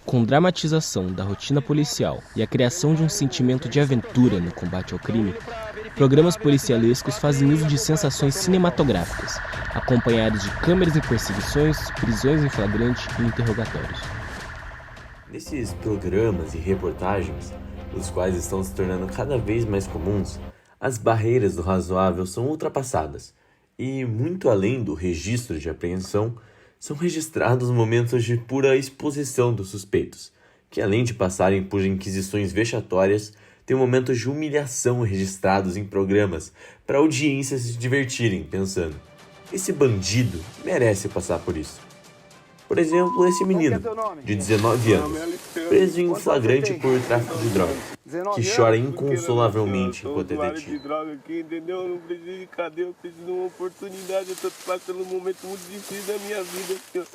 Com dramatização da rotina policial e a criação de um sentimento de aventura no combate ao crime, programas policialescos fazem uso de sensações cinematográficas, acompanhados de câmeras em perseguições, prisões em flagrante e interrogatórios. Nesses programas e reportagens, os quais estão se tornando cada vez mais comuns, as barreiras do razoável são ultrapassadas e, muito além do registro de apreensão, são registrados momentos de pura exposição dos suspeitos, que além de passarem por inquisições vexatórias, têm momentos de humilhação registrados em programas para audiências se divertirem pensando: esse bandido merece passar por isso. Por exemplo, esse menino, de 19 anos, preso em flagrante por tráfico de drogas, que chora inconsolavelmente enquanto é detido. Eu não preciso de cadeia, eu preciso de uma oportunidade. Eu tô passando um momento muito difícil da minha vida.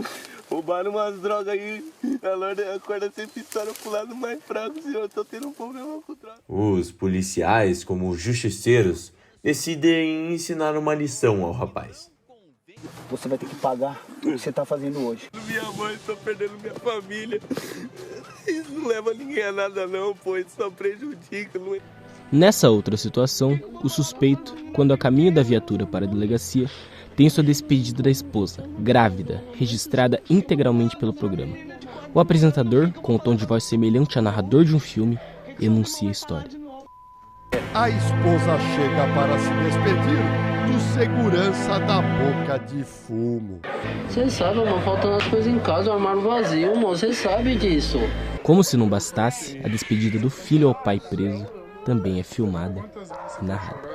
Roubaram umas drogas aí, a corda sempre estoura pro lado mais fraco, senhor. Eu tô tendo um problema com droga. Os policiais, como os justiceiros, decidem ensinar uma lição ao rapaz. Você vai ter que pagar o que você está fazendo hoje. Minha mãe, tô perdendo minha família. Isso não leva ninguém a nada não, pô. Isso só prejudica. Não é... Nessa outra situação, o suspeito, quando a caminho da viatura para a delegacia, tem sua despedida da esposa, grávida, registrada integralmente pelo programa. O apresentador, com um tom de voz semelhante a narrador de um filme, enuncia a história. A esposa chega para se despedir do segurança da boca de fumo. Você sabe, mano, faltando as coisas em casa, o armário vazio, mano, você sabe disso. Como se não bastasse, a despedida do filho ao pai preso também é filmada e narrada.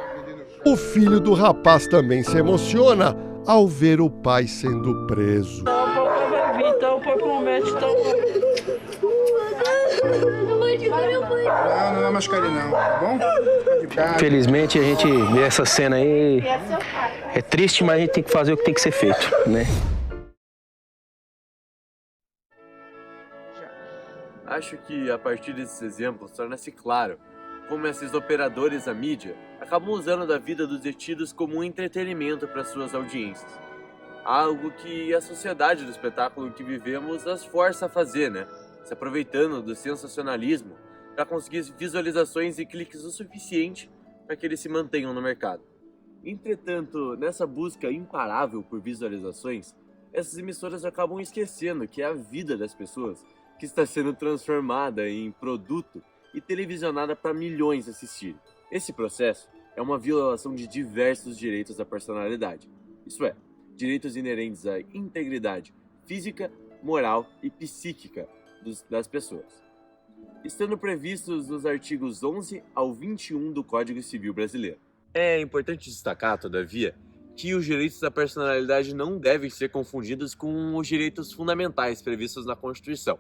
O filho do rapaz também se emociona ao ver o pai sendo preso. O papai vai vir, tá? O pai promete, tá? Não vai machucar ele não, tá bom? Infelizmente a gente vê essa cena aí, é triste, mas a gente tem que fazer o que tem que ser feito, né? Acho que a partir desses exemplos torna-se claro como esses operadores da mídia acabam usando da vida dos detidos como um entretenimento para suas audiências. Algo que a sociedade do espetáculo em que vivemos as força a fazer, né? Se aproveitando do sensacionalismo para conseguir visualizações e cliques o suficiente para que eles se mantenham no mercado. Entretanto, nessa busca imparável por visualizações, essas emissoras acabam esquecendo que é a vida das pessoas que está sendo transformada em produto e televisionada para milhões assistirem. Esse processo é uma violação de diversos direitos da personalidade, isso é, direitos inerentes à integridade física, moral e psíquica das pessoas, estando previstos nos artigos 11 ao 21 do Código Civil Brasileiro. É importante destacar, todavia, que os direitos da personalidade não devem ser confundidos com os direitos fundamentais previstos na Constituição.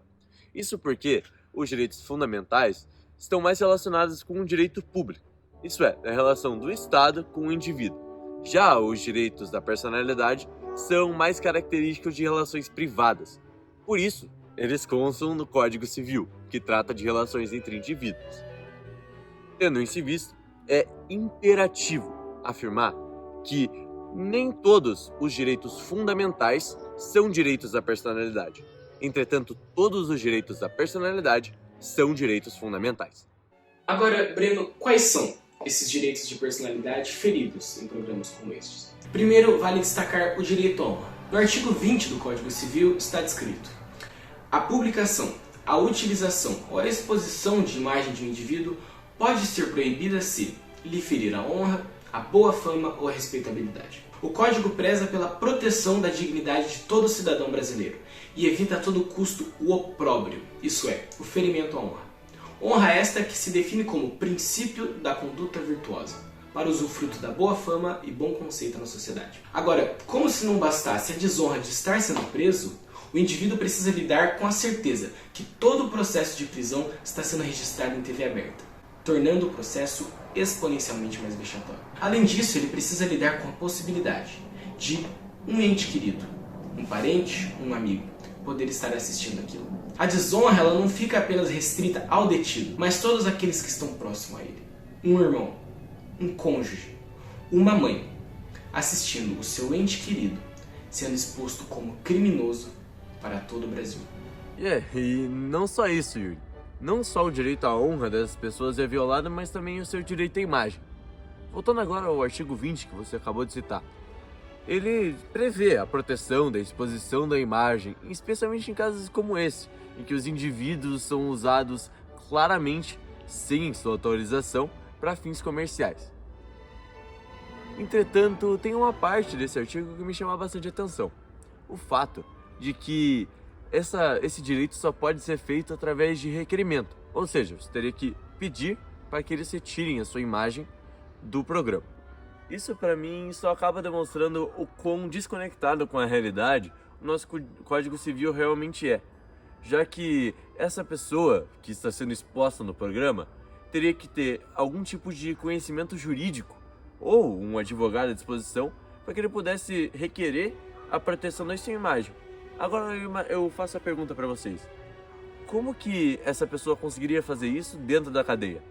Isso porque os direitos fundamentais estão mais relacionados com o direito público, isso é, a relação do Estado com o indivíduo. Já os direitos da personalidade são mais característicos de relações privadas. Por isso, eles constam no Código Civil, que trata de relações entre indivíduos. Tendo isso visto, é imperativo afirmar que nem todos os direitos fundamentais são direitos da personalidade. Entretanto, todos os direitos da personalidade são direitos fundamentais. Agora, Breno, quais são esses direitos de personalidade feridos em programas como estes? Primeiro, vale destacar o direito à honra. No artigo 20 do Código Civil está descrito: a publicação, a utilização ou a exposição de imagem de um indivíduo pode ser proibida se lhe ferir a honra, a boa fama ou a respeitabilidade. O Código preza pela proteção da dignidade de todo cidadão brasileiro e evita a todo custo o opróbrio, isso é, o ferimento à honra. Honra esta que se define como princípio da conduta virtuosa, para usufruto da boa fama e bom conceito na sociedade. Agora, como se não bastasse a desonra de estar sendo preso, o indivíduo precisa lidar com a certeza que todo o processo de prisão está sendo registrado em TV aberta, tornando o processo exponencialmente mais vexatório. Além disso, ele precisa lidar com a possibilidade de um ente querido, um parente, um amigo, poder estar assistindo aquilo. A desonra ela não fica apenas restrita ao detido, mas todos aqueles que estão próximos a ele. Um irmão, um cônjuge, uma mãe, assistindo o seu ente querido sendo exposto como criminoso para todo o Brasil. E não só isso, Yuri. Não só o direito à honra dessas pessoas é violado, mas também o seu direito à imagem. Voltando agora ao artigo 20 que você acabou de citar. Ele prevê a proteção da exposição da imagem, especialmente em casos como esse, em que os indivíduos são usados claramente, sem sua autorização, para fins comerciais. Entretanto, tem uma parte desse artigo que me chama bastante atenção. O fato de que esse direito só pode ser feito através de requerimento, ou seja, você teria que pedir para que eles retirem a sua imagem do programa. Isso, para mim, só acaba demonstrando o quão desconectado com a realidade o nosso Código Civil realmente é, já que essa pessoa que está sendo exposta no programa teria que ter algum tipo de conhecimento jurídico ou um advogado à disposição para que ele pudesse requerer a proteção da sua imagem. Agora eu faço a pergunta para vocês: como que essa pessoa conseguiria fazer isso dentro da cadeia?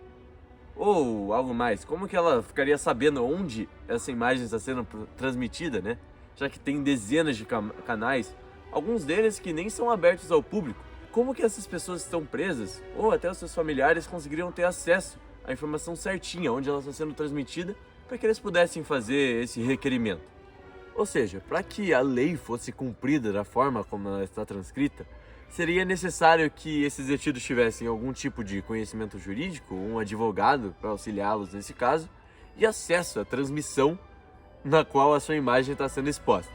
Ou algo mais, como que ela ficaria sabendo onde essa imagem está sendo transmitida, né? Já que tem dezenas de canais, alguns deles que nem são abertos ao público. Como que essas pessoas que estão presas, ou até os seus familiares, conseguiriam ter acesso à informação certinha, onde ela está sendo transmitida, para que eles pudessem fazer esse requerimento? Ou seja, para que a lei fosse cumprida da forma como ela está transcrita, seria necessário que esses detidos tivessem algum tipo de conhecimento jurídico, um advogado para auxiliá-los nesse caso, e acesso à transmissão na qual a sua imagem está sendo exposta.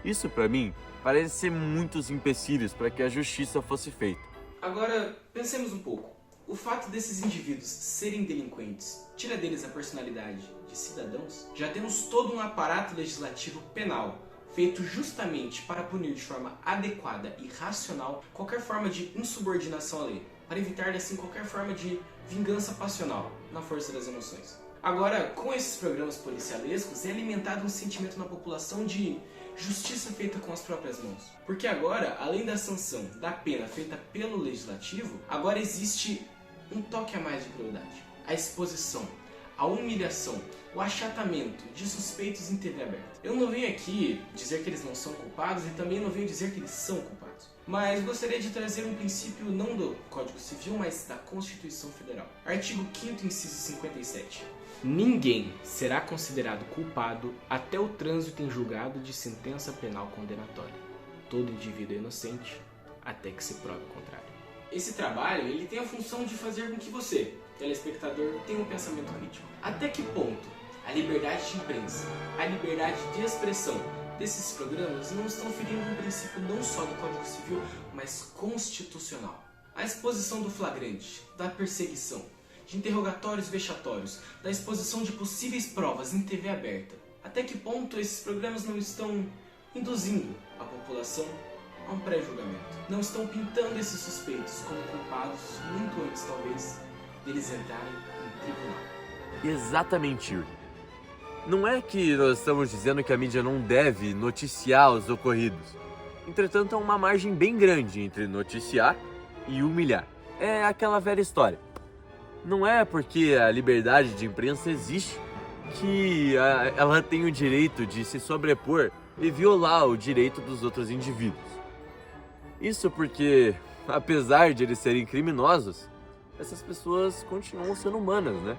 Isso, para mim, parece ser muitos empecilhos para que a justiça fosse feita. Agora, pensemos um pouco. O fato desses indivíduos serem delinquentes tira deles a personalidade de cidadãos? Já temos todo um aparato legislativo penal feito justamente para punir de forma adequada e racional qualquer forma de insubordinação à lei, para evitar assim qualquer forma de vingança passional na força das emoções. Agora, com esses programas policialescos, é alimentado um sentimento na população de justiça feita com as próprias mãos. Porque agora, além da sanção da pena feita pelo legislativo, agora existe um toque a mais de crueldade. A exposição, a humilhação, o achatamento de suspeitos em TV aberta. Eu não venho aqui dizer que eles não são culpados e também não venho dizer que eles são culpados. Mas gostaria de trazer um princípio não do Código Civil, mas da Constituição Federal. Artigo 5º, inciso 57. Ninguém será considerado culpado até o trânsito em julgado de sentença penal condenatória. Todo indivíduo é inocente até que se prove o contrário. Esse trabalho ele tem a função de fazer com que você, telespectador, tenha um pensamento crítico. Até que ponto a liberdade de imprensa, a liberdade de expressão desses programas não estão ferindo um princípio não só do Código Civil, mas constitucional? A exposição do flagrante, da perseguição, de interrogatórios vexatórios, da exposição de possíveis provas em TV aberta. Até que ponto esses programas não estão induzindo a população a um pré-julgamento? Não estão pintando esses suspeitos como culpados muito antes, talvez, deles entrarem em tribunal? Exatamente, Yuri. Não é que nós estamos dizendo que a mídia não deve noticiar os ocorridos. Entretanto, há uma margem bem grande entre noticiar e humilhar. É aquela velha história. Não é porque a liberdade de imprensa existe que ela tem o direito de se sobrepor e violar o direito dos outros indivíduos. Isso porque, apesar de eles serem criminosos, essas pessoas continuam sendo humanas, né?